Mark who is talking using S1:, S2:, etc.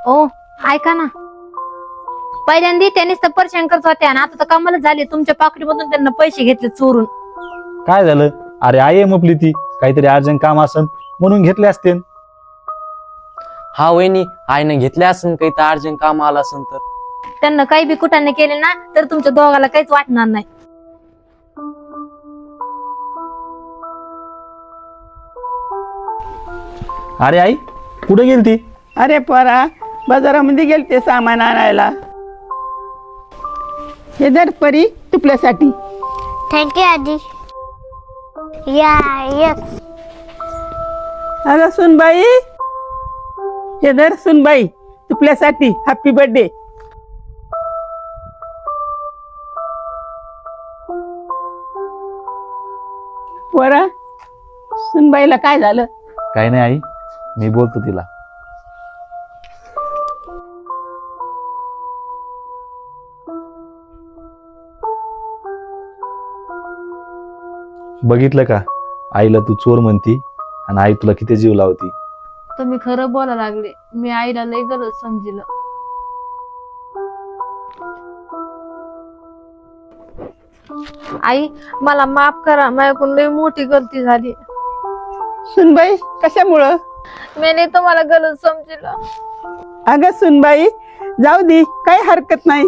S1: ओ ऐका ना, पहिल्यांदा त्यांनीच तर परेशान करत होत्या आणि आता तर कमालच झाली, तुमच्या पाकिटमधून त्यांना पैसे घेतले चोरून.
S2: काय झालं? अरे आई आहे म्हटली ती, काहीतरी अर्जंट काम असन म्हणून घेतले असते.
S3: हा वहिनी, आईने घेतल्या असेल काही तर अर्जंट काम आलं असेल तर.
S1: त्यांना काही बी कुठाने केले ना तर तुमच्या दोघाला काहीच वाटणार नाही.
S2: अरे आई कुठे गेली ती?
S4: अरे पोरा, बाजारामध्ये गेलते सामान आणायला. हे दर परी तुपल्यासाठी.
S5: थँक्यू आजी. या यस.
S4: अगं सुनबाई, हे दर सुनबाई तुपल्यासाठी. Happy birthday. पोरा, सुनबाईला काय झालं?
S2: काही नाही आई, मी बोलतो तिला. बघितलं का, आईला तू चोर म्हणती आणि आई तुला किती जीव लावती.
S1: तुम्ही खरं बोला लागले, मी आईला लय गरज समजिलं. आई मला माफ करा, माझ्याकडून लय मोठी गलती झाली.
S4: सुनबाई कशामुळं?
S1: मी नाही तुम्हाला गरज समजिलं.
S4: अगं सुनबाई, जाऊ दे, काही हरकत नाही.